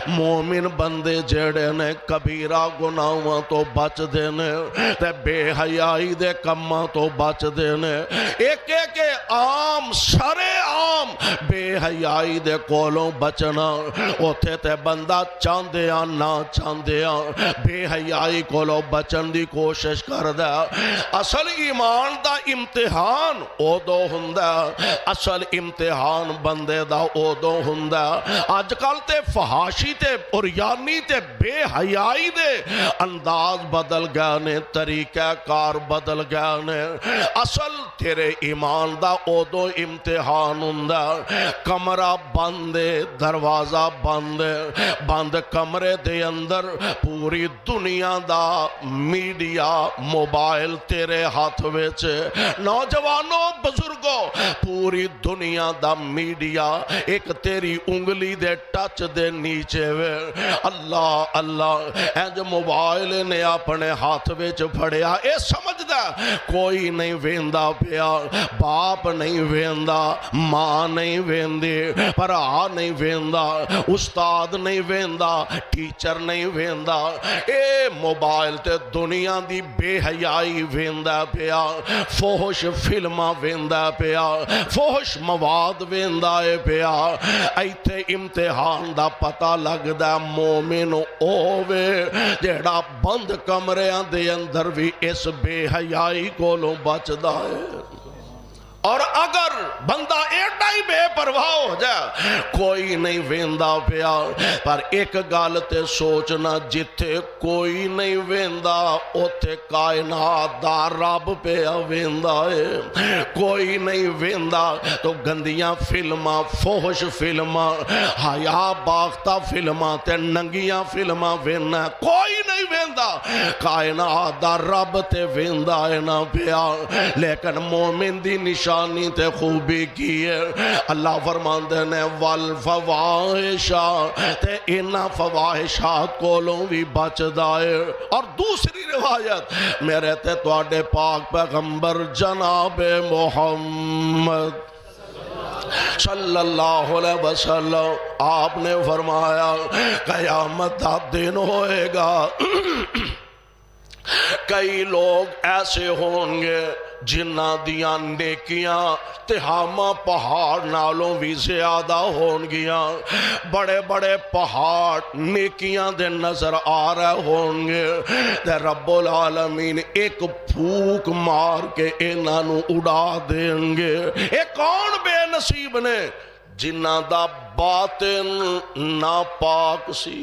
مومن بندے جڑے نے کبیرہ گناہاں تو بچ دے نے تے بے حیائی دے کماں تو بچ دے نے ایک ایک عام سرے عام بے حیائی دے کولوں بچنا اوتھے تے بندہ چاندیاں نہ چاندیاں بے حیائی کولوں بچن دی کوشش کردہ اصل ایمان دا امتحان اودو ہندہ اصل امتحان بندے دا اودو ہندہ آج کل تے فحاشی تے اور یعنی تے بے حیائی دے انداز بدل گیا نے طریقہ کار بدل گیا نے اصل تیرے ایمان دا اودو امتحان ہندہ کمرہ بندے دروازہ بند کمرے دے اندر پوری دنیا دا میڈیا موبائل تیرے ہاتھ وچ نوجوانوں بزرگوں پوری دنیا دا میڈیا ایک تیری انگلی دے ٹچ دے نیچے وے اللہ اللہ اے جو موبائل نے اپنے ہاتھ وچ پھڑیا اے سمجھ دا کوئی نہیں ویندا پیا باپ نہیں ویندا ماں نہیں ویندی بھرا نہیں ویندا استاد نہیں ویندا ٹیچر نہیں ویندا اے موبائل تے دنیا دی بے حیائی ویندا پیا فحش فلماں ویندا پیا فحش مواد ویندا پیا ایتھے امتحان دا پتہ لگدا مومن اووے جیڑا بند کمریاں دے اندر بھی اس بے حیائی کولوں بچدا ہے اور اگر بندہ ایڈا ہی بے پرواہ ہو جائے کوئی نہیں ویندا پیا پر ایک گل تے سوچنا جتھے کوئی نہیں ویندا اوتھے کائنات دا رب پیا ویندا ہے کوئی نہیں ویندا تو گندیاں فلماں فحش فلماں حیا باختہ فلماں تے ننگیاں فلماں وینا کوئی نہیں ویندا کائنات دا رب تے ویندا ہے نہ پیا لیکن مومن دی نشانی تے خوبی کی ہے اللہ فرماندے نے والفواحشا تے انہا فواحشات کولوں بھی بچ دائے اور دوسری روایت میرے تے توڑے پاک پیغمبر جناب محمد صلی اللہ علیہ وسلم آپ نے فرمایا قیامت دا دن ہوئے گا کئی لوگ ایسے ہوں گے جنہ دیاں نیکیاں تہامہ پہاڑ نالوں بھی زیادہ ہون گیاں بڑے بڑے پہاڑ نیکیاں دے نظر آ رہے ہوں گے تے رب العالمین ایک پھوک مار کے انہوں اڑا دیں گے ایک کون بے نصیب نے جنہ دا باطن ناپاک سی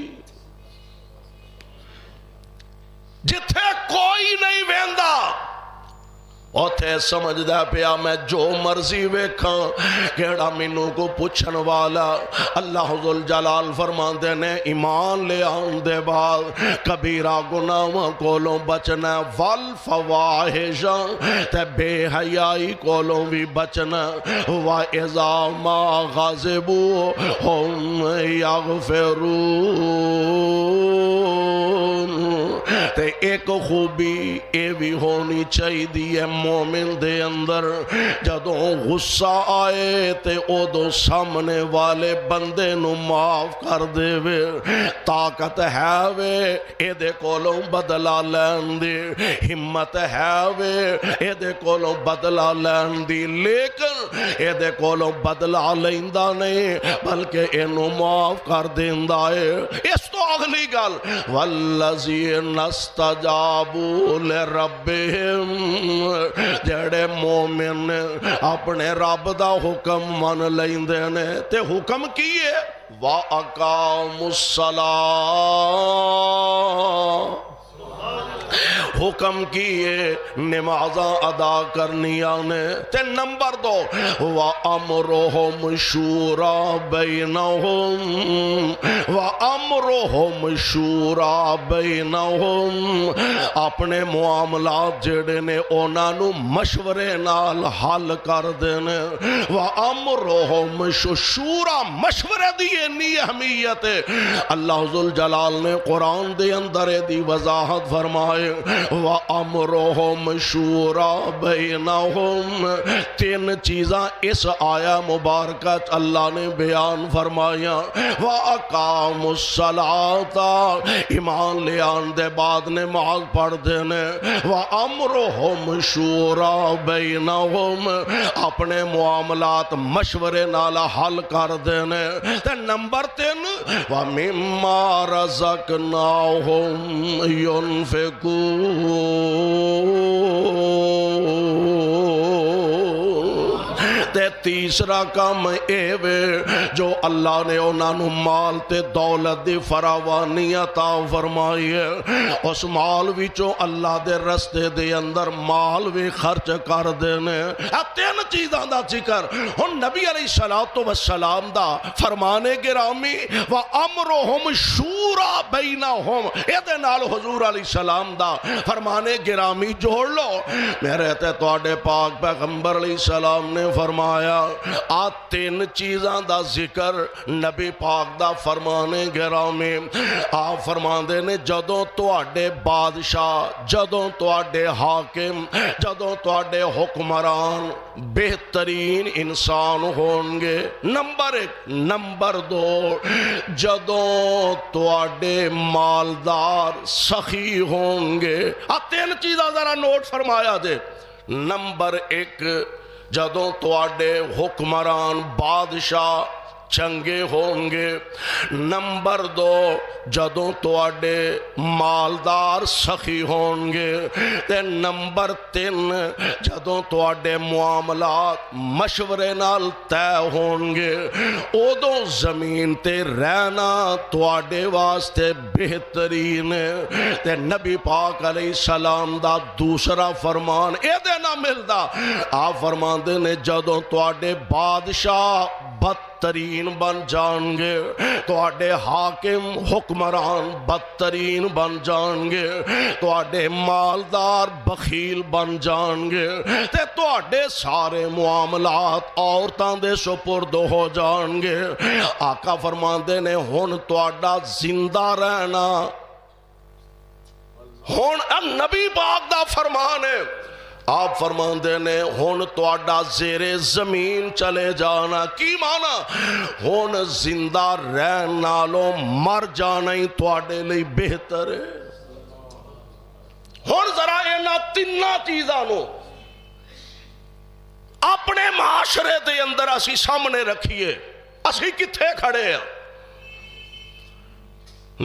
جتھے کوئی نہیں ویندا اوتھے سمجھ دا پیا میں جو مرضی ویکھاں کیڑا مینوں کو پوچھن والا اللہ ذوالجلال فرماندے نے ایمان لے آن دے بعد کبیرہ گناہاں کولوں بچنا والفواحش تے بے حیائی کولوں بھی بچنا وَإِذَا مَا غَضِبُوا هُمْ يَغْفِرُونَ تے ایک خوبی اے بھی ہونی چاہی دی مومن دے اندر جدوں غصہ آئے تے او دو سامنے والے بندے نو معاف کر دے وے طاقت ہے وے اے دے کولوں بدلا لین دی ہمت ہے وے اے دے کولوں بدلا لین دی لیکن اے دے کولوں بدلا لیندہ نہیں بلکہ انو معاف کر دیندہ ہے اس تو اگلی گل والذین استجابوا لربہم جڑے مومن اپنے رب دا حکم من لیندے نے تے حکم کیے وَأَقَامُوا الصَّلَاةَ حکم کیے نمازاں ادا کرنی آنے تے نمبر 2 وَأَمْرُهُمْ شُورَى بَيْنَهُمْ وَأَمْرُهُمْ شُورَى بَيْنَهُمْ اپنے معاملات جڑے نے انہوں مشورے نال حل کر دینے وَأَمْرُهُمْ شُورَى مشورے دیئے نی اہمیت اللہ ذوالجلال نے قرآن دے اندر دی وضاحت فرمائے وَأَمْرُهُمْ شُورَى بَيْنَهُمْ 3 چیزاں اس آیا مبارکہ اللہ نے بیان فرمایا وَأَقَامُوا الصَّلَاةَ الصلاۃ ایمان لے آن دے بعد نماز پڑھ دینے وَأَمْرُهُمْ شُورَى بَيْنَهُمْ اپنے معاملات مشورے نالا حل کر دینے تے نمبر 3 وَمِمَّا رَزَقْنَاهُمْ يُنْفِقُونَ تے تیسرا کام اے وے جو اللہ نے انہاں نو مال تے دولت دی فراوانی عطا فرمائی ہے اس مال وچوں اللہ دے رستے دے اندر مال بھی خرچ کر دینے 3 چیزاں دا ذکر ہن نبی علیہ السلام دا فرمانے گرامی وَأَمْرُهُمْ شُورَى بَيْنَهُمْ اے دے نال حضور علیہ السلام دا فرمانے گرامی جوڑ لو میرے تے تواڈے پاک پیغمبر علیہ السلام نے فرمایا آ 3 چیزاں دا ذکر نبی پاک دا فرمانے گرامی آپ فرماندے نے جدوں تواڈے بادشاہ جدوں تواڈے حاکم جدوں تواڈے حکمران بہترین انسان ہونگے نمبر 1 نمبر 2 جدوں تواڈے مالدار سخی ہونگے 3 چیزاں ذرا نوٹ فرمایا دے نمبر 1 جدوں تواڈے حکمران بادشاہ چنگے ہونگے نمبر 2 جدوں تواڈے مالدار سخی ہونگے تے نمبر 3 جدوں تواڈے معاملات مشورے نال طے ہونگے اودوں زمین تے رہنا تواڈے واسطے بہترین تے نبی پاک علیہ السلام دا دوسرا فرمان اے دے نہ ملدا آپ فرماندے نے جدوں تواڈے بادشاہ بدترین بن جان گے تواڈے حاکم حکمران بدترین بن جان گے تواڈے مالدار بخیل بن جان گے تے تواڈے سارے معاملات عورتاں دے سپرد ہو جان گے آقا فرماندے نے ہن تواڈا زندہ رہنا ہن نبی پاک دا فرمان ہے آپ فرماندے نے ہون تواڈا زیر زمین چلے جانا کی مانا ہون زندہ رہن نالوں مر جانا ہی تواڈے لئی بہتر ہے ہون ذرا اینا 3 چیزاں نو اپنے معاشرے دے اندر اسی سامنے رکھیے اسی کتھے کھڑے ہیں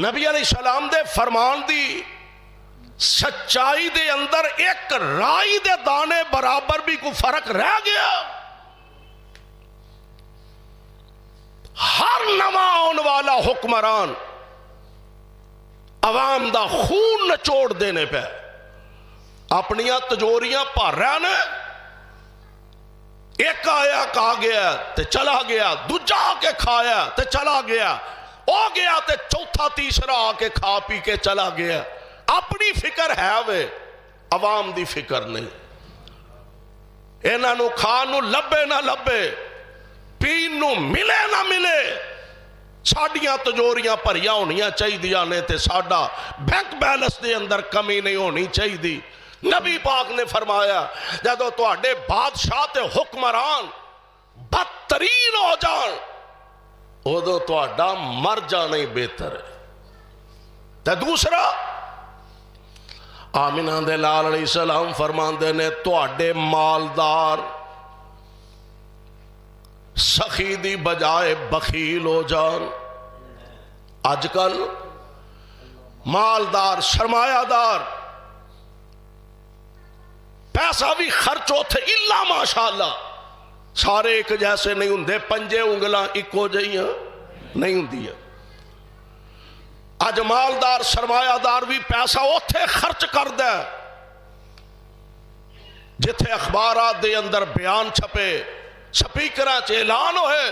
نبی علیہ السلام دے فرمان دی سچائی دے اندر ایک رائی دے دانے برابر بھی کوئی فرق رہ گیا ہر نواں آن والا حکمران عوام دا خون نچوڑ دینے پہ اپنیاں تجوریاں پر رہنے ایک آیا کہا گیا تے چلا گیا دوجا کے کھایا تے چلا گیا او گیا تے چوتھا تیسرا آ کے کھا پی کے چلا گیا اپنی فکر ہے وے عوام دی فکر نہیں انہاں نو کھانو لبے نہ لبے پین نو ملے نہ ملے ساڑیاں تجوریاں پریاں ہونیاں چاہی دیا نے تے ساڑا بینک بیلنس دے اندر کمی نہیں ہونی چاہی دی نبی پاک نے فرمایا جدو تو اڈے بادشاہ تے حکمران بدترین ہو جان ادو تو اڈا مر جانا ہی بہتر ہے تے دوسرا آمینہ دے لال علیہ السلام فرماندے نے تو اڈے مالدار سخی دی بجائے بخیل ہو جان آج کل مالدار سرمایہ دار پیسہ بھی خرچ ہوتے اللہ ماشاءاللہ سارے ایک جیسے نہیں ہوندے پنجے انگلاں ایکو جائیاں نہیں ہوندی آج مالدار سرمایہ دار بھی پیسہ اوتھے خرچ کر دے جتھے اخبارات دے اندر بیان چھپے سپیکرہ چے اعلان ہوئے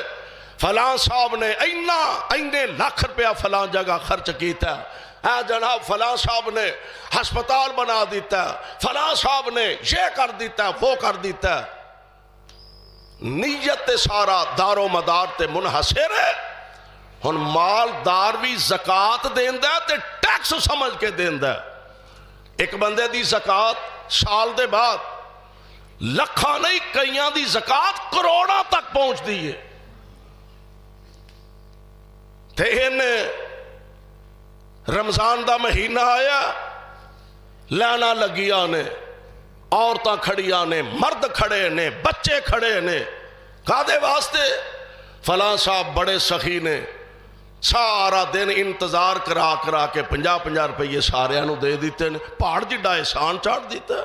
فلاں صاحب نے اینے لاکھ روپیہ فلاں جگہ خرچ کیتا ہے اے جناب فلاں صاحب نے ہسپتال بنا دیتا ہے فلاں صاحب نے یہ کر دیتا ہے وہ کر دیتا ہے نیت سارا دار و مدار تے منحصر ہے ہن مالدار بھی زکاة دیندہ ہے تے ٹیکس سمجھ کے دیندہ ہے ایک بندے دی زکاة سال دے بعد لکھا نہیں کئیاں دی زکاة کروڑا تک پہنچ دیئے تے انہیں رمضان دا مہینہ آیا، لائناں لگیاں نے، عورتاں کھڑیاں نے، مرد کھڑے نے، بچے کھڑے نے، کادے واسطے؟ فلاں صاحب بڑے سخی نے، سارا دن انتظار کرا کرا کے 50-50 روپے سارے نو دے دیتے نے، پہاڑ جڈا احسان چاڑ دیتا ہے۔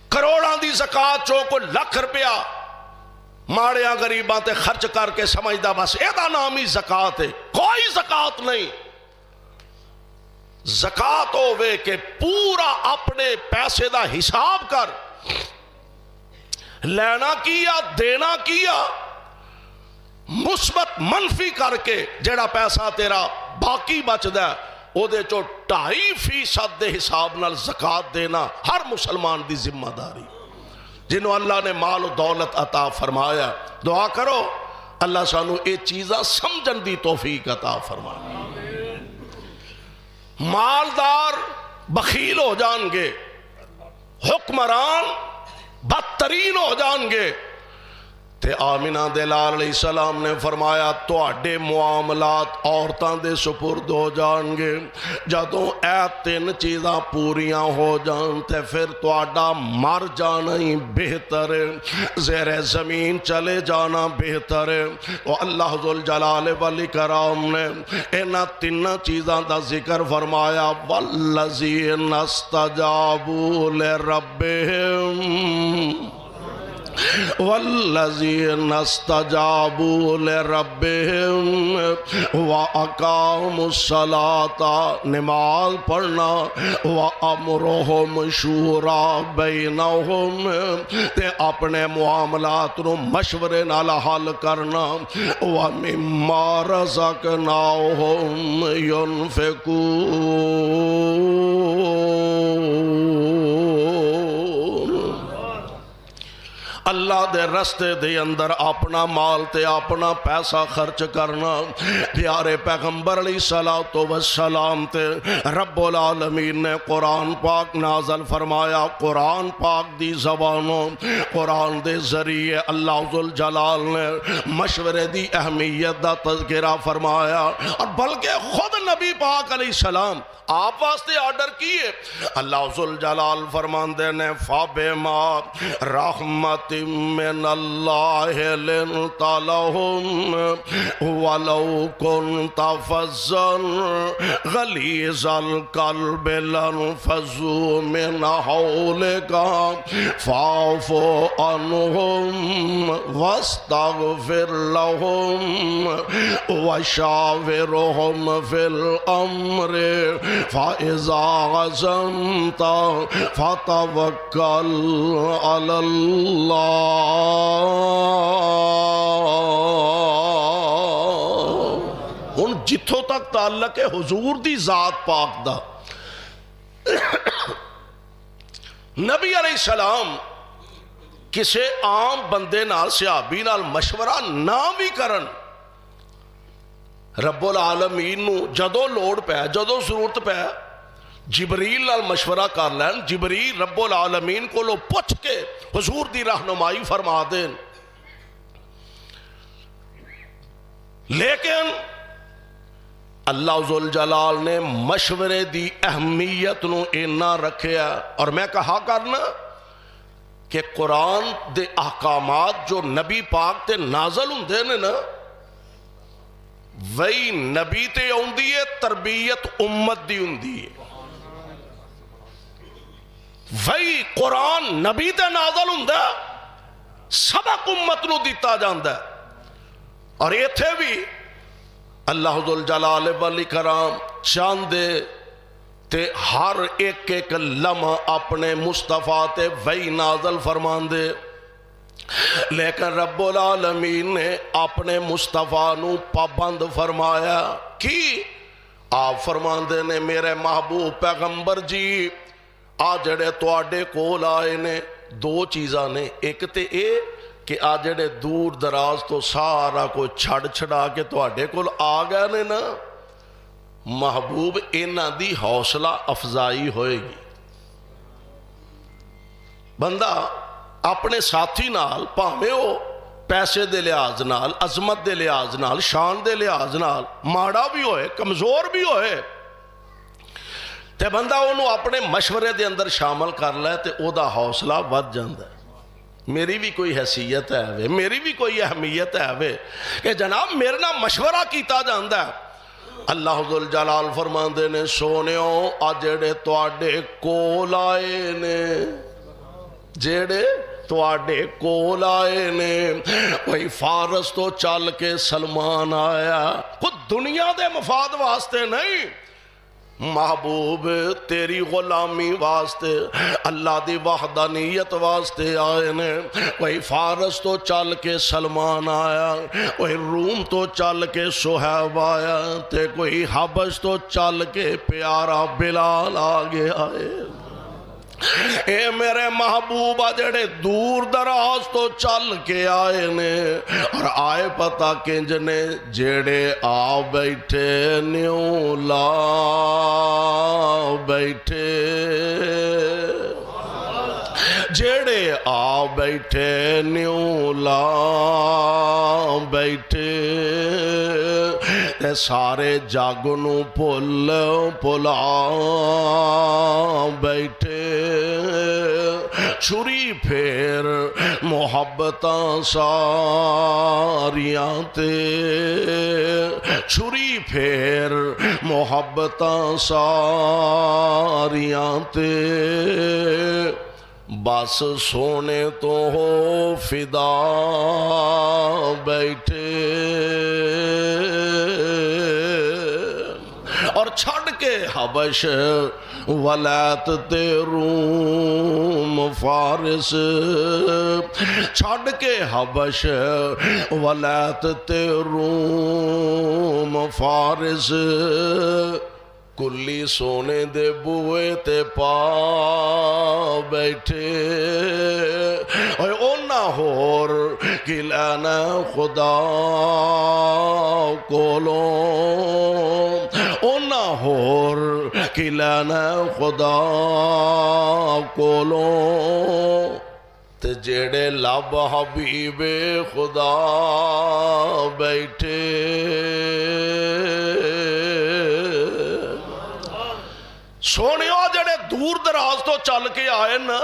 کروڑاں دی زکاة چو کو لکھ روپیہ ماڑیاں غریباں تے خرچ کر کے سمجھدا بس ایدہ نامی زکاة ہے، کوئی زکاة نہیں۔ زکاة ہوئے کہ پورا اپنے پیسے دا حساب کر، لینا کیا دینا کیا، مثبت منفی کر کے جڑا پیسہ تیرا باقی بچ دا او دے چو 2.5% دے حساب نال زکاة دینا ہر مسلمان دی ذمہ داری، جنہوں اللہ نے مال و دولت عطا فرمایا۔ دعا کرو اللہ سانو اے چیزاں سمجھن دی توفیق عطا فرمائے۔ مالدار بخیل ہو جان گے، حکمران بدترین ہو جان گے، تے آمینہ دلال علیہ السلام نے فرمایا تواڈے معاملات عورتاں دے سپرد ہو جان گے۔ جدوں اے 3 چیزاں پوریاں ہو جان تے پھر تواڈا مر جانا ہی بہتر ہے، زیر زمین چلے جانا بہتر ہے۔ اور اللہ ذوالجلال والاکرام نے انہاں 3 چیزاں دا ذکر فرمایا، والذین استجابوا لربہم والذین استجابوا لربہم وَأَقَامُوا الصَّلَاةَ، نماز پڑھنا، وَأَمْرُهُمْ شُورَىٰ بَيْنَهُمْ، تے اپنے معاملات نو مشورے نال حل کرنا، وَمِمَّا رَزَقْنَاهُمْ يُنْفِقُونَ، اللہ دے رستے دے اندر اپنا مال تے اپنا پیسہ خرچ کرنا۔ پیارے پیغمبر علیہ السلام تے رب العالمین نے قرآن پاک نازل فرمایا، قرآن پاک دی زبانوں، قرآن دے ذریعے اللہ ذوالجلال نے مشورے دی اہمیت دا تذکرہ فرمایا، اور بلکہ خود نبی پاک علیہ السلام آپ واسطے آرڈر کیے۔ اللہ ذوالجلال فرماندے نے فَبِمَا رَحْمَةٍ مِّنَ اللَّهِ لِنْتَ لَهُمْ وَلَوْ كُنْتَ فَظًّا غَلِيظَ الْقَلْبِ لَانفَضُّوا مِنْ حَوْلِكَ فَاعْفُ عَنْهُمْ وَاسْتَغْفِرْ لَهُمْ وَشَاوِرْهُمْ فِي الْأَمْرِ فَإِذَا عَزَمْتَ فَتَوَكَّلْ عَلَى اللَّهِ۔ ہن جتھوں تک تعلق ہے حضور دی ذات پاک دا، نبی علیہ السلام کسے عام بندے نال صحابی نال مشورہ نہ بھی کرن، رب العالمین نو جدو لوڑ پہ جدو ضرورت پہ جبریل نال مشورہ کر لین، جبریل رب العالمین کو لو پوچھ کے حضور دی رہنمائی فرما دین۔ لیکن اللہ ذوالجلال نے مشورے دی اہمیت نو اینا رکھیا، اور میں کہا کرنا کہ قرآن دے احکامات جو نبی پاک تے نازل ہوندے نے نا، وہی نبی تے ہوندی ہے، تربیت امت دی ہوندی ہے۔ وہی قرآن نبی تے نازل ہوندا ہے، سبق امت نو دیتا جاندا ہے، اور ایتھے بھی اللہ ذوالجلال والاکرام چاندے تے ہر ایک ایک لمحہ اپنے مصطفیٰ تے وہی نازل فرماندے، لیکن رب العالمین نے اپنے مصطفیٰ نو پابند فرمایا کی؟ آپ فرماندے نے میرے محبوب پیغمبر جی آ جڑے تواڈے کول آئے نے 2 چیزاں نے، ایک تے اے کہ آ جڑے دور دراز تو سارا کو چھڑ چھڑا کے تواڈے کول آ گئے نے نا، محبوب انہاں دی حوصلہ افزائی ہوئے گی۔ بندہ اپنے ساتھی نال پاویں او پیسے دے لحاظ نال، عظمت دے لحاظ نال، شان دے لحاظ نال ماڑا بھی ہوئے، کمزور بھی ہوئے، تے بندہ انہوں اپنے مشورے دے اندر شامل کر لے تے او دا حوصلہ ود جاندہ ہے۔ میری بھی کوئی حیثیت ہے وے، میری بھی کوئی اہمیت ہے وے کہ جناب میرے نہ مشورہ کیتا جاندہ ہے۔ اللہ ذوالجلال فرماندے نے سونیوں آ جڑے تواڈے کول آئے نے، جڑے تواڈے کول آئے نے، وہی فارس تو چل کے سلمان آیا، خود دنیا دے مفاد واسطے نہیں، محبوب تیری غلامی واسطے، اللہ دی وحدانیت واسطے آئے نے۔ وہی فارس تو چل کے سلمان آیا، وہی روم تو چل کے صہیب آیا، تے کوئی حبش تو چل کے پیارا بلال آگے آئے۔ اے میرے محبوبہ جڑے دور دراز تو چل کے آئے نے، اور آئے پتہ کنجنے جڑے آ بیٹھے نیوں لا بیٹھے، جڑے آ بیٹھے نیوں لا بیٹھے، تے سارے جاگنوں پل پلا بیٹھے، چھری پھر محبتاں ساریاں تے، چھری پھر محبتاں ساریاں تے، بس سونے تو ہو فدا بیٹھے، اور چھڑ کے حبش ولایت تے روم فارس، چھڑ کے حبش ولایت تے روم فارس، کلی سونے دے بوئے تے پا بیٹھے، اور اونا ہور کی لینا خدا کولوں، اونا ہور کی لینا خدا کولوں، تے جڑے لب حبیب خدا بیٹھے۔ سونیو جڑے دور دراز تو چل کے آئے نا،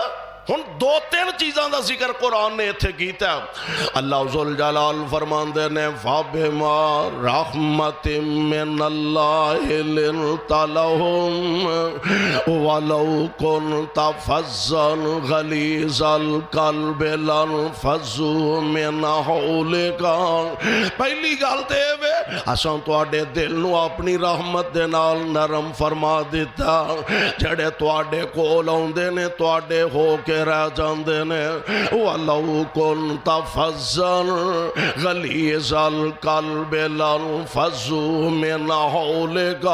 ہن دو تین چیزاں دا ذکر قرآن نے اتھے کیتا ہے۔ اللہ ذوالجلال فرماندے نے فَبِمَا رَحْمَةٍ مِّنَ اللَّهِ لِنْتَ لَهُمْ وَلَوْ كُنْتَ فَظًّا غَلِيظَ الْقَلْبِ لَانفَضُّوا مِنْ حَوْلِكَ۔ پہلی گل تے وے اساں تواڈے دل نو اپنی رحمت دے نال نرم فرما دیتا، جڑے تواڈے کول آوندے نے تواڈے ہو کے رہ جاندے نے۔ وَلَوْ كُنْتَ فَظًّا غَلِيظَ الْقَلْبِ لَانفَضُّوا مِنْ حَوْلِكَ۔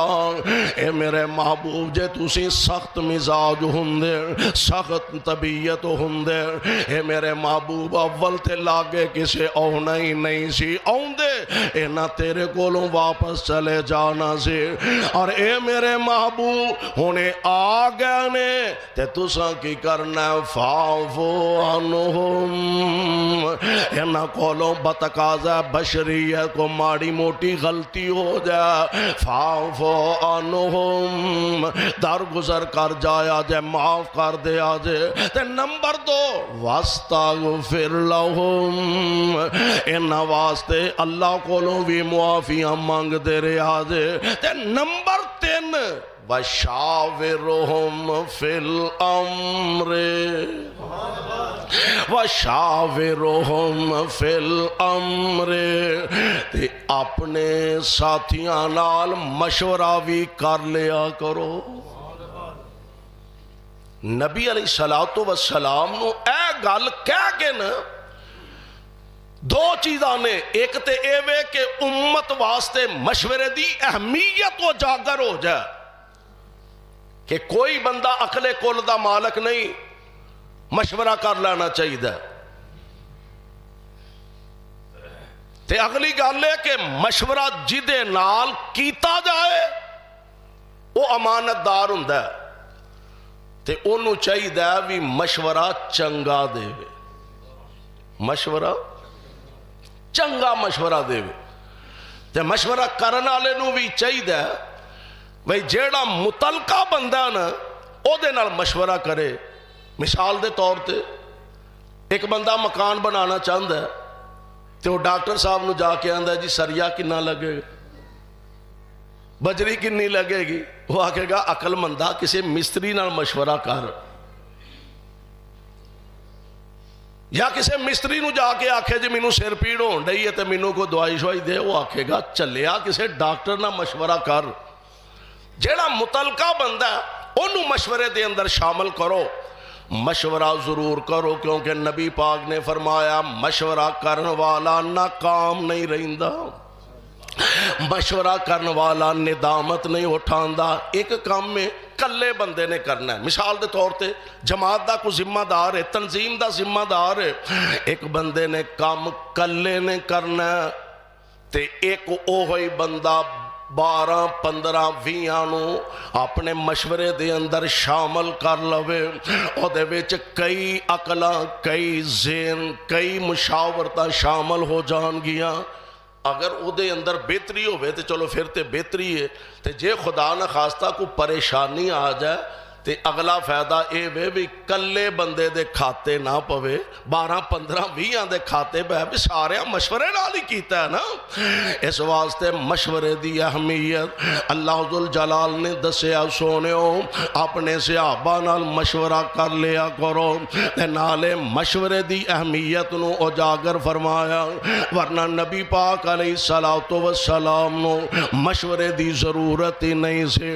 اے میرے محبوب جے تسی سخت مزاج ہوندے، سخت طبیعت ہوندے، اے میرے محبوب اول تے لاگے کسے آنا ہی نہیں سی، آوندے اے نہ تیرے کولوں واپس چلے جانا سی، اور اے میرے محبوب ہونے آ گئے نے تے تساں کی کرنا فاعفو عنہم، انہاں کولوں بتقاضا بشریت کو ماڑی موٹی غلطی ہو جائے، فاعفو عنہم درگزر کر جایا جائے، معاف کر دیا جائے۔ تے نمبر دو واستغفر لہم، انہاں واسطے اللہ کولوں بھی معافیاں مانگ دے رہا جائے۔ تے نمبر تین وَشَاوِرُهُمْ فِي الْأَمْرِ، وَشَاوِرُهُمْ فِي الْأَمْرِ، تے اپنے ساتھیاں نال مشورہ بھی کر لیا کرو۔ نبی علیہ السلام نو اے گل کہہ کے نا دو چیزاں نے، ایک تے اے وے کہ امت واسطے مشورے دی اہمیت و جاگر ہو جائے کہ کوئی بندہ عقل کل دا مالک نہیں، مشورہ کر لینا چاہیے۔ تے اگلی گل ہے کہ مشورہ جدے نال کیتا جائے وہ امانت دار ہوندا ہے، تے انہوں چاہیے بھی مشورہ چنگا دے، مشورہ چنگا مشورہ دے تے مشورہ کرن والے نو بھی چاہیے بھئی جیڑا متعلقہ بندہ نا او دے نال مشورہ کرے. مثال دے طور تے ایک بندہ مکان بنانا چاہتا ہے تو وہ ڈاکٹر صاحب نو جا کے آندا ہے جی سریا کنا لگے گا, بجری کنی لگے گی. وہ آکھے گا عقل مندہ کسی مستری نال مشورہ کر, یا کسی مستری نو جا کے آکھے جی مینوں سر پیڑ ہون ڈئی ہے تے مینوں کو دوائی شوائی دے, وہ آکھے گا چلیا کسی ڈاکٹر نال مشورہ کر. جیڑا متعلقہ بندہ ہے انہوں مشورے دے اندر شامل کرو, مشورہ ضرور کرو, کیونکہ نبی پاک نے فرمایا مشورہ کرن والا ناکام نہیں رہندا, مشورہ کرن والا ندامت نہیں اٹھاندا. ایک کام میں کلے بندے نے کرنا ہے. مثال دے طور تے جماعت دا کو ذمہ دار ہے, تنظیم دا ذمہ دار ہے, ایک بندے نے کام کلے نے کرنا ہے تے ایک اوہی بندہ 12-15-20 نو اپنے مشورے دے اندر شامل کر لوے. او دے وچ کئی عقلاں, کئی ذہن, کئی مشاورتاں شامل ہو جان گیاں. اگر او دے اندر بہتری ہوئے تو چلو پھر تے بہتری ہے, تے جے خدا نہ خواستہ کو پریشانی آ جائے تے اگلا فائدہ اے وے بھی کلے بندے دے کھاتے نہ پوے, 12-15-20 دے کھاتے بے بھی سارے مشورے نال ہی کیتا ہے نا. اس واسطے مشورے دی اہمیت اللہ ذوالجلال نے دسیا. سونےو اپنے صحابہ نال مشورہ کر لیا کرو تے نالے مشورے دی اہمیت نو اجاگر فرمایا, ورنہ نبی پاک علیہ السلام نو مشورے دی ضرورت ہی نہیں سی.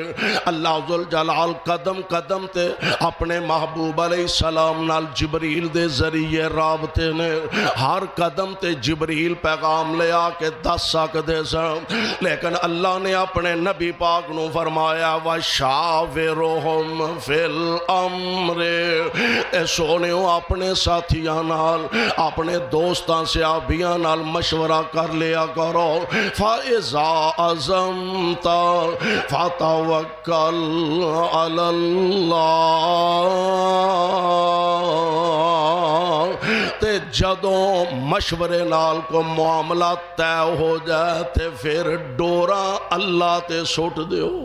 اللہ ذوالجلال قدم قدم تے اپنے محبوب علیہ السلام نال جبریل دے ذریعے رابطے نے, ہر قدم تے جبریل پیغام لے آ کے دس سکدے سن, لیکن اللہ نے اپنے نبی پاک نو فرمایا وَشَاوِرُهُمْ فِي الْأَمْرِ. اے سونےو اپنے ساتھیاں نال, اپنے دوستاں صحابیاں نال مشورہ کر لیا کرو. فَإِذَا عَزَمْتَ فَتَوَكَّلْ عَلَى اللہ. تے جدوں مشورے نال کو معاملہ طے ہو جائے تے پھر ڈوراں اللہ تے سٹ دیو.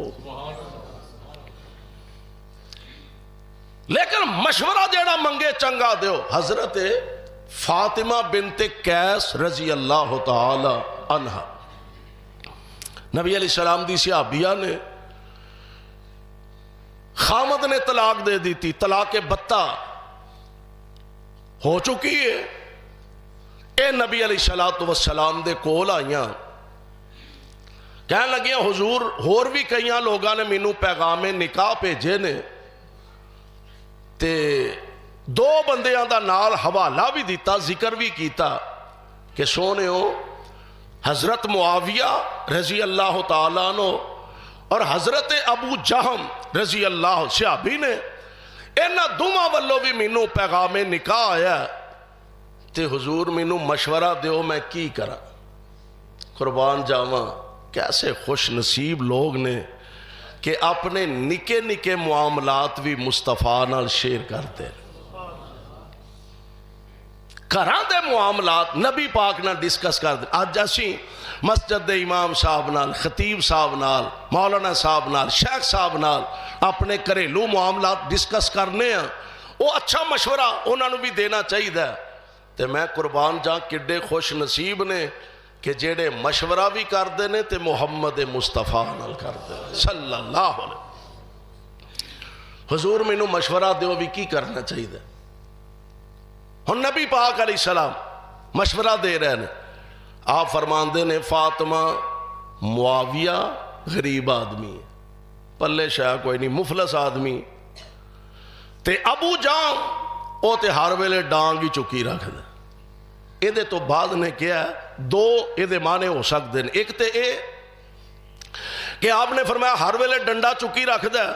لیکن مشورہ جیڑا منگے چنگا دیو. حضرت فاطمہ بنت قیس رضی اللہ تعالی عنہ نبی علیہ السلام دی صحابیہ نے خامد نے طلاق دے دی تھی, طلاق بتہ ہو چکی ہے. اے نبی علیہ السلام دے کول آئیاں, کہنے لگیاں حضور ہور بھی کئیاں لوگاں نے مینوں پیغام نکاح بھیجے نے تے 2 بندیاں دا نال حوالہ بھی دیتا, ذکر بھی کیتا کہ سونےو حضرت معاویہ رضی اللہ تعالیٰ عنہ اور حضرت ابو جہم رضی اللہ صحابی نے, اینا دوما والو بھی مینوں پیغام نکاح آیا تے حضور مینوں مشورہ دیو میں کی کرا. قربان جاواں کیسے خوش نصیب لوگ نے کہ اپنے نکے نکے معاملات بھی مصطفیٰ نال شیئر کرتے. گھراں دے معاملات نبی پاک نال ڈسکس کر دے. آج اسی مسجد دے امام صاحب نال, خطیب صاحب نال, مولانا صاحب نال, شیخ صاحب نال اپنے گھریلو معاملات ڈسکس کرنے ہیں, وہ اچھا مشورہ انہاں نوں بھی دینا چاہیے. تے میں قربان جاں کڈے خوش نصیب نے کہ جیڑے مشورہ بھی کر دے نے تے محمد مصطفیٰ نال کر دے صلی اللہ علیہ. حضور مینوں مشورہ دیو بھی کی کرنا چاہیے. ہن نبی پاک علیہ السلام مشورہ دے رہے ہیں, آپ فرماندے نے فاطمہ معاویہ غریب آدمی ہے, پلے شاہ کوئی نہیں, مفلس آدمی, تے ابو جان او تے ہر ویلے ڈانگ ہی چکی رکھ دے. اے دے تو بعد نے کیا ہے 2 اے دے معنی ہو سکتے ہیں. ایک تے اے کہ آپ نے فرمایا ہر ویلے ڈنڈا چکی رکھ دے,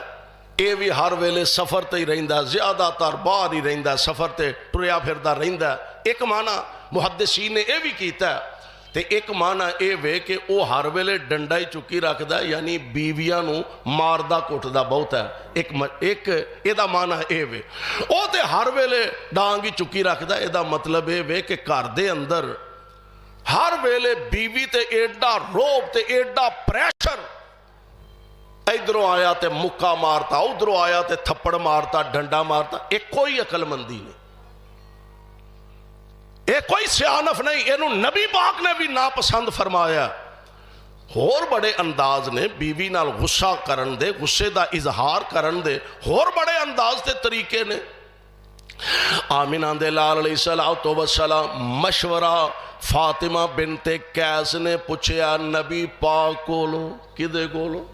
اے بھی ہر ویلے سفر تے ہی رہندا, زیادہ تر باہر ہی رہندا, سفر تے ٹریا پھردا رہندا. ایک معنی محدثین نے اے بھی کیتا ہے. تے ایک معنی اے وے کہ او ہر ویلے ڈنڈا ہی چکی رکھدا ہے, یعنی بیویاں نو ماردا کٹدا بہت ہے. ایک اے دا معنی اے وے. او تے ہر ویلے ڈانگ ہی چکی رکھدا, اے دا مطلب اے وے کہ گھر دے اندر ہر ویلے بیوی تے ایڈا روب تے ایڈا پریشر، ادھروں آیا تے مکہ مارتا، ادھروں آیا تے تھپڑ مارتا، ڈنڈا مارتا. ایک کوئی عقل مندی نہیں، ایک کوئی سیانف نہیں. اینو نبی پاک نے بھی ناپسند فرمایا. اور بڑے انداز نے بیوی نال غصہ کرن دے، غصے دا اظہار کرن دے اور بڑے انداز دے طریقے نے. آمینہ دے لال علیہ السلام مشورہ فاطمہ بنت قیس نے پوچھیا نبی پاک کولو. کدے کولو؟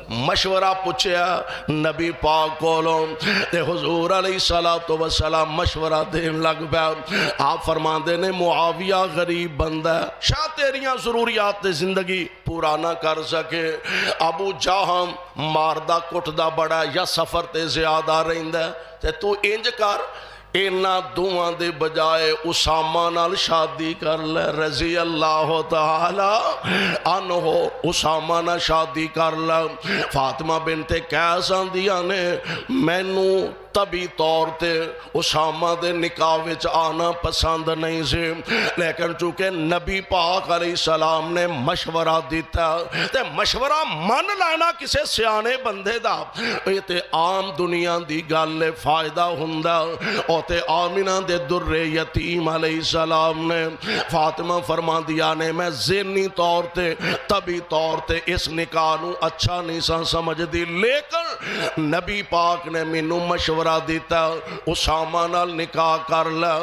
مشورہ پوچھیا نبی پاک کولو. تے حضور علیہ السلام مشورہ دین لگ پیا. آپ فرماندے نے معاویہ غریب بندہ ہے، شاہ تیریاں ضروریات تے زندگی پورا نہ کر سکے. ابو جہم ماردہ کٹدہ بڑا یا سفر تے زیادہ رہندہ، تے تو انج کر اینا دعاں دے بجائے اسامہ نال شادی کر لے رضی اللہ تعالی عنہ. اسامہ نال شادی کر لے. فاطمہ بنت قیس آندیاں نے مینوں طبی طور تے اسامہ دے نکاح وچ آنا پسند نہیں سی، لیکن چونکہ نبی پاک علیہ السلام نے مشورہ دیتا تے مشورہ من لینا کسے سیانے بندے دا یہ تے عام دنیا دی گل فائدہ ہوندا. او تے آمینہ دے در یتیم علیہ السلام نے فاطمہ فرما دیا نے میں ذہنی طور تے طبی طور تے اس نکاح نو اچھا نہیں سمجھ دی، لیکن نبی پاک نے مینوں مشورہ دیتا اسامہ نال نکاح کر لے.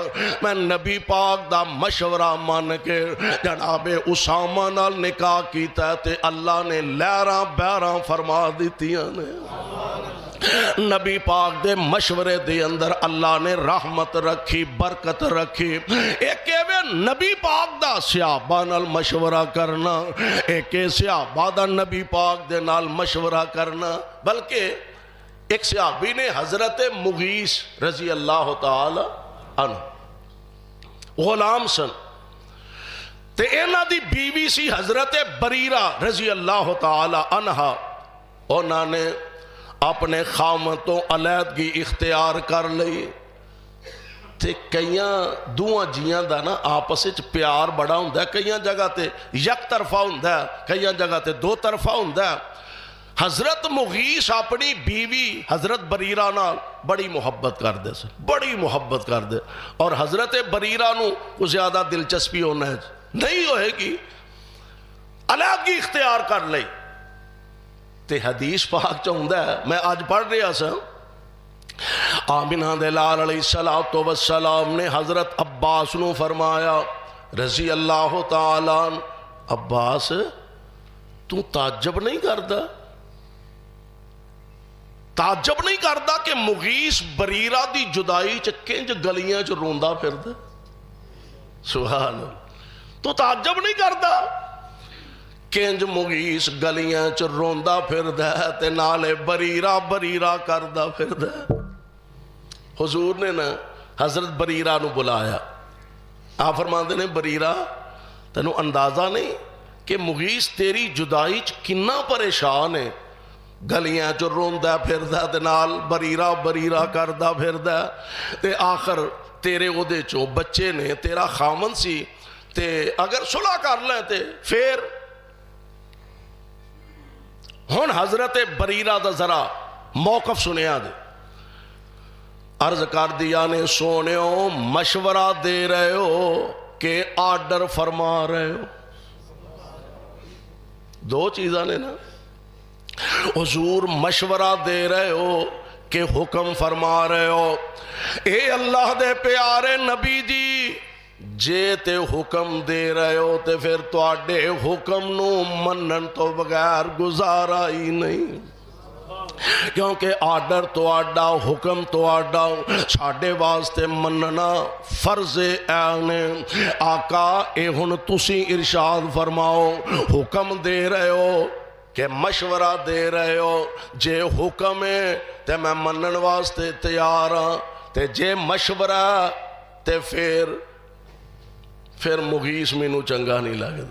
میں نبی پاک دا مشورہ مان کے جناب اسامہ نال نکاح کیتا تے اللہ نے لہراں بہراں فرما دیتیاں نے. نبی پاک دے مشورے دے اندر اللہ نے رحمت رکھی، برکت رکھی. ایک نبی پاک دا صحابہ نال مشورہ کرنا، ایک صحابہ دا نبی پاک دے نال مشورہ کرنا. بلکہ ایک صحابی نے حضرت مغیث رضی اللہ تعالی عنہ غلام سن تے اینا دی بیوی سی حضرت بریرہ رضی اللہ تعالی عنہ. انہوں نے اپنے خامتوں علیحدگی اختیار کر لئی. تے کئیاں دوہاں جیاں دا نا آپس وچ پیار بڑا ہوندا ہے، کئیاں جگہ تے یک طرفہ ہوندا ہے، کئیاں جگہ تے دو طرفہ ہوندا ہے. حضرت مغیث اپنی بیوی حضرت بریرہ نال بڑی محبت کر دے سن، بڑی محبت کر دے. اور حضرت بریرہ نو کو زیادہ دلچسپی ہونا ہے نہیں ہوئے گی، علیحدگی اختیار کر لئی. تے حدیث پاک چاہندہ ہے میں آج پڑھ رہا سا آمینہ دے لال علیہ السلام نے حضرت عباس نو فرمایا رضی اللہ تعالیٰ عباس تو تعجب نہیں کردا، تعجب نہیں کردا کہ مغیث بریرہ دی جدائی کنج گلیاں چ روندا پھردا. سبحان اللہ. تو تعجب نہیں کردا کنج مغیث گلیاں چ روندا پھردا تے نالے بریرہ بریرہ کردا پھردا. حضور نے نا حضرت بریرہ نو بلایا. آپ فرماندے نے بریرہ تینوں اندازہ نہیں کہ مغیث تیری جدائی چ کنا پریشان ہے، گلیاں چ روندا پھردا تے نال بریرہ بریرہ کردا پھردا. تے آخر تیرے اودے چوں بچے نے، تیرا خامن سی، تے اگر صلح کر لیں تے پھر. ہن حضرت بریرہ دا ذرا موقف سنیا دے. عرض کر دیا نے سونےو مشورہ دے رہے ہو کہ آرڈر فرما رہے ہو؟ دو چیزاں نے نا. حضور مشورہ دے رہے ہو کہ حکم فرما رہے ہو. اے اللہ دے پیارے نبی جی جے تے حکم دے رہے ہو تے پھر تو آڈے حکم نو منن تو بغیر گزارا ہی نہیں، کیونکہ آرڈر تو آڈا حکم تو آڈا ساڑھے واسطے مننا فرض عین. آقا اے ہن تسی ارشاد فرماؤ حکم دے رہے ہو کہ مشورہ دے رہے ہو؟ جے حکم ہے تے میں منن واسطے تیار ہاں، تے جے مشورہ تے پھر مغیث مینوں چنگا نہیں لگدا.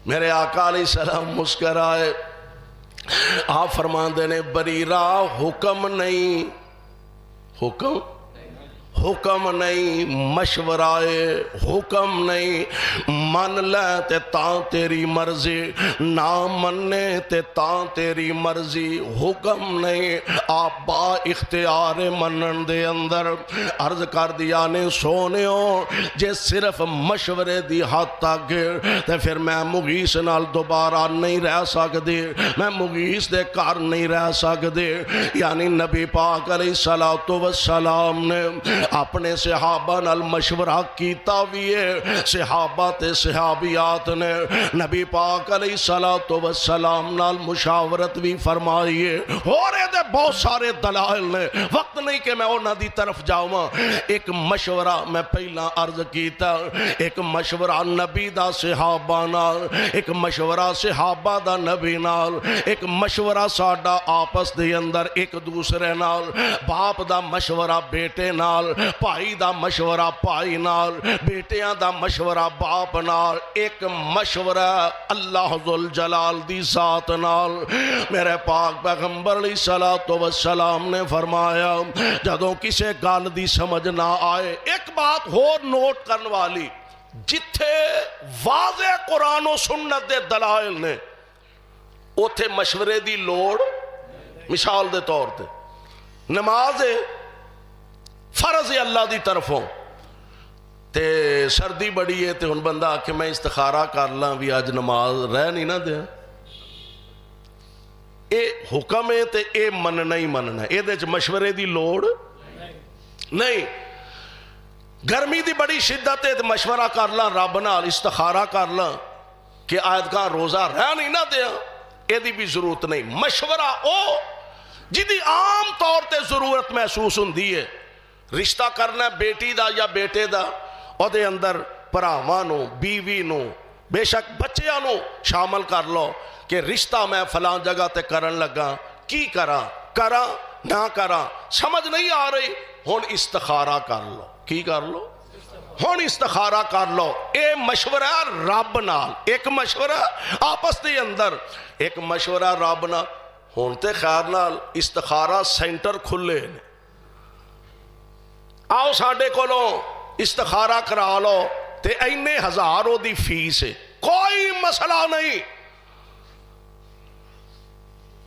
میرے آقا علیہ السلام مسکرائے. آپ فرماندے نے بریرہ حکم نہیں، حکم حکم نہیں مشورہ حکم نہیں، من لے تے تاں تیری مرضی، نہ مننے تے تاں تیری مرضی، حکم نہیں آپ با اختیار منن دے اندر۔ عرض کر دیا نے سونیوں جے صرف مشورے دی حد تک تے پھر میں مغیث نال دوبارہ نہیں رہ سکدے، میں مغیث دے گھر نہیں رہ سکدے۔ یعنی نبی پاک علیہ السلام نے اپنے صحابہ نال مشورہ کیتا بھی ہے، صحابہ تے صحابیات نے نبی پاک علیہ السلام نال مشاورت بھی فرمائی ہے، اور دے بہت سارے دلائل نے، وقت نہیں کہ میں انہاں دی طرف جاؤں۔ ایک مشورہ میں پہلا عرض کیتا، ایک مشورہ نبی دا صحابہ نال، ایک مشورہ صحابہ دا نبی نال، ایک مشورہ ساڈا آپس دے اندر ایک دوسرے نال، باپ دا مشورہ بیٹے نال، بھائی دا مشورہ بھائی نال، بیٹیاں دا مشورہ باپ نال، ایک مشورہ اللہ ذوالجلال دی ذات نال۔ میرے پاک پیغمبر علیہ السلام نے فرمایا جدوں کسے گل دی سمجھ نہ آئے، ایک بات اور نوٹ کرنے والی، جتھے واضح قرآن و سنت دے دلائل نے اوتھے مشورے دی لوڑ۔ مثال دے طور تے نماز فرض ہے اللہ دی طرفوں، تے سردی بڑی ہے تے ہن بندہ آکھے میں استخارہ کر لاں بھی آج نماز رہ نہیں نہ دیا، اے حکم ہے تے اے مننا ہی مننا ہے، اے دے مشورے دی لوڑ نہیں۔ گرمی دی بڑی شدت ہے تے مشورہ کر لاں رب نال، استخارہ کر لاں کہ آیت کا روزہ رہ نہیں نہ دیا، اے دی بھی ضرورت نہیں۔ مشورہ او جدی عام طور تے ضرورت محسوس ہوندی ہے، رشتہ کرنا بیٹی دا یا بیٹے دا، او دے اندر پراواں نو، بیوی نو، بے شک بچیاں نو شامل کر لو کہ رشتہ میں فلاں جگہ تے کرن لگا، کی کراں نہ کراں سمجھ نہیں آ رہی، ہن استخارہ کر لو۔ کی کر لو؟ ہن استخارہ کر لو۔ اے مشورہ رب نال، ایک مشورہ آپس دے اندر، ایک مشورہ رب نال۔ ہن تے خیر نال استخارہ سینٹر کھلے نے، آؤ ساڈے کولوں استخارہ کرا لو تے اینے ہزاروں دی فیس ہے، کوئی مسئلہ نہیں۔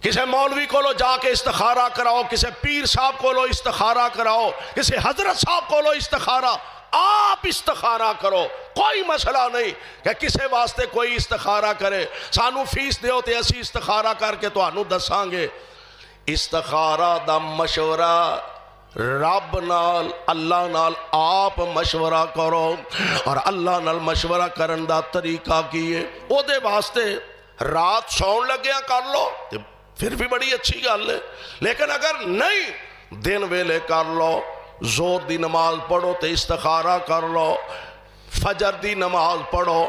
کسے مولوی کولو جا کے استخارہ کراؤ، کسے پیر صاحب کولو استخارہ کراؤ، کسے حضرت صاحب کولو استخارہ، آپ استخارہ کرو، کوئی مسئلہ نہیں کہ کسے واسطے کوئی استخارہ کرے، سانو فیس دیو تے اسی استخارہ کر کے تو آنو دساں گے۔ استخارہ دا مشورہ رب نال، اللہ نال آپ مشورہ کرو، اور اللہ نال مشورہ کرن دا طریقہ کیے، او دے واسطے رات سون لگیا کر لو پھر بھی بڑی اچھی گل ہے، لیکن اگر نہیں دن ویلے کر لو، زور دی نماز پڑھو تے استخارہ کر لو، فجر دی نماز پڑھو،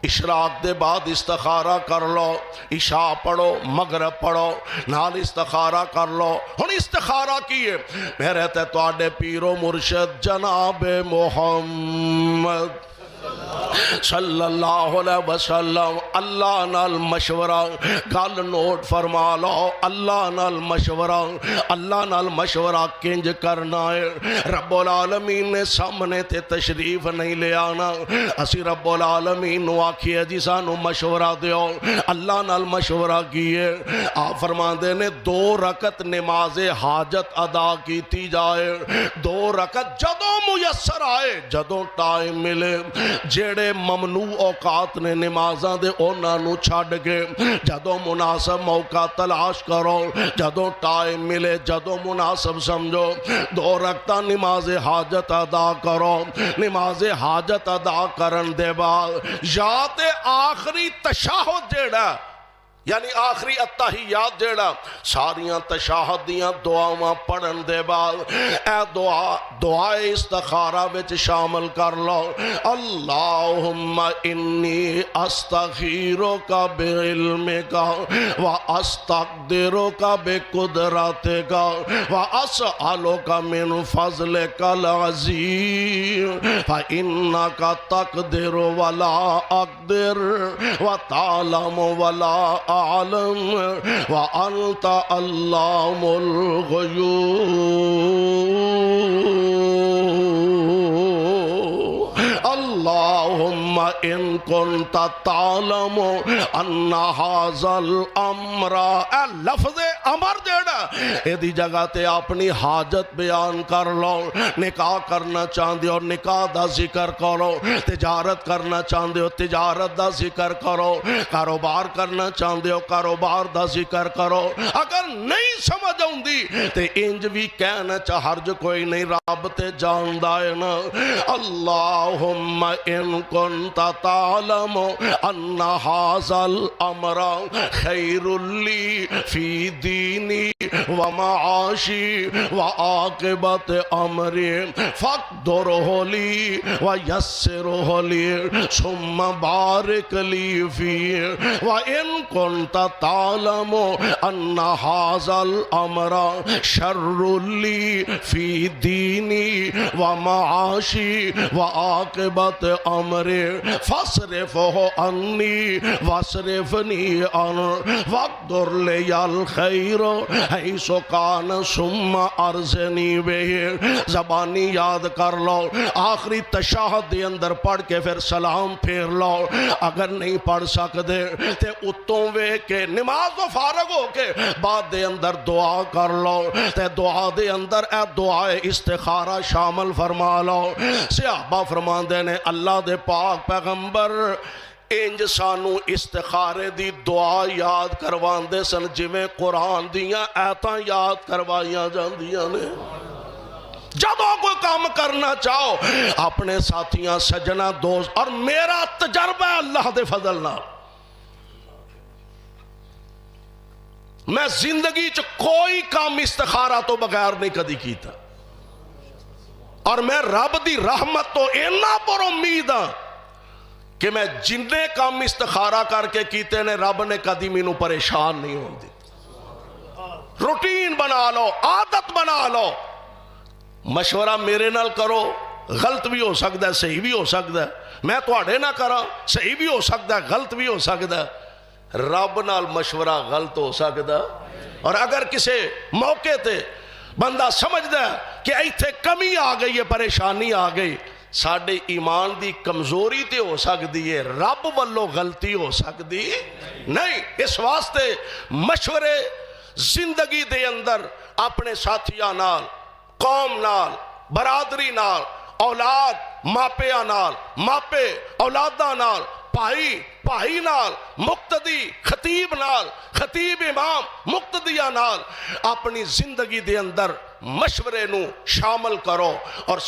اشراق دے بعد استخارہ کر لو، عشاء پڑھو، مغرب پڑھو، نال استخارہ کر لو۔ ہن استخارہ کیے میرے تے تواڈے پیر و مرشد جناب محمد صلی اللہ علیہ وسلم اللہ نال مشورہ، گل نوٹ فرما لو، اللہ نال مشورہ، اللہ نال مشورہ کنج کرنا ہے۔ رب العالمین نے سامنے تے تشریف نہیں لے آنا، اسی رب العالمین نو آکھیے جی سانو مشورہ دیو، اللہ نال مشورہ کیے۔ آپ فرماندے نے 2 رکعت نماز حاجت ادا کیتی جائے، 2 رکعت جدوں میسر آئے، جدوں ٹائم ملے، جیڑے ممنوع اوقات نے نمازاں دے اونا نو چھڑ کے جدوں مناسب موقع تلاش کرو، جدوں ٹائم ملے، جدوں مناسب سمجھو، 2 رکعتاں نماز حاجت ادا کرو۔ نماز حاجت ادا کرن دے بعد یا تے آخری تشہد جیڑا یعنی آخری اتحیات جیڑا ساریاں تشہد دیاں دعاواں پڑھن دے بعد اے دعائے استخارہ وچ شامل کر لو، اللہم انی استخیرک بعلمک و استقدرک بقدرتک و اسألک من فضلک العظیم فإنک تقدر ولا اقدر و تعلم ولا أعلم وأنت علام الغيوب اللهم إن كنت تعلم أن هذا الأمر لفظ امر جڑا ایدی جگہ تے اپنی حاجت بیان کر لو نکاح کرنا چاہندے ہو نکاح دا ذکر کرو تجارت کرنا چاہندے ہو تجارت دا ذکر کرو کاروبار کرنا چاہندے ہو کاروبار دا ذکر کرو اگر نہیں سمجھ آؤندی تے انج بھی کہنا چاہ حرج کوئی نہیں رب تے جاندا ہے نا اللہم ان کنت تعلم ان هذا الامر خیر لی فی دینی ومعاشی وعاقبت امری فاقدرہ لی ویسرہ لی ثم بارک لی فی وَإِن كُنْتَ تَعْلَمُ أَنَّ هَذَا الْأَمْرَ شَرٌّ لِّي فِي دِينِي وَمَعَاشِي وَعَاقِبَةِ أَمْرِي فَاصْرِفْهُ عَنِّي وَاصْرِفْنِي عَنْهُ وَاقْدُرْ لِيَ الْخَيْرَ حَيْثُ كَانَ ثُمَّ أَرْزِقْنِي بِهِ زبانی یاد کر لو آخری تشہد دے اندر پڑھ کے پھر سلام پھیر لو اگر نہیں پڑھ سکتے تے اتوں وے کے نماز تو فارغ ہو کے بعد دے اندر دعا کر لو تے دعا دے اندر اے دعا استخارہ شامل فرما لو صحابہ فرماندے نے اللہ دے پاک پیغمبر انج سانو استخارے دی دعا یاد کروان دے سن جویں قرآن دیاں ایتاں یاد کروائیاں جاندیاں نے جدو کوئی کام کرنا چاہو اپنے ساتھیاں سجنہ دوست اور میرا تجربہ اللہ دے فضل نہ میں زندگی چ کوئی کام استخارہ تو بغیر نہیں کدی کیتا اور میں رب دی رحمت تو اینا پر امید ہاں کہ میں جننے کام استخارہ کر کے کیتے نے رب نے کدی مینوں پریشان نہیں ہون دی روٹین بنا لو عادت بنا لو مشورہ میرے نال کرو غلط بھی ہو سکتا ہے صحیح بھی ہو سکتا ہے میں تواڈے نہ کرا صحیح بھی ہو سکتا ہے غلط بھی ہو سکتا ہے رب نال مشورہ غلط ہو سکتا ہے اور اگر کسی موقع تے بندہ سمجھدا ہے کہ ایتھے کمی آ گئی ہے پریشانی آ گئی ساڈے ایمان دی کمزوری تے ہو سکتی ہے رب والو غلطی ہو سکتی نہیں اس واسطے مشورے زندگی دے اندر اپنے ساتھیاں نال قوم نال برادری نال اولاد ماپیاں نال ماپے اولاداں نال پائی نال مقتدی خطیب نال خطیب امام مقتدیاں نال اپنی زندگی دے اندر مشورے نو شامل کرو اور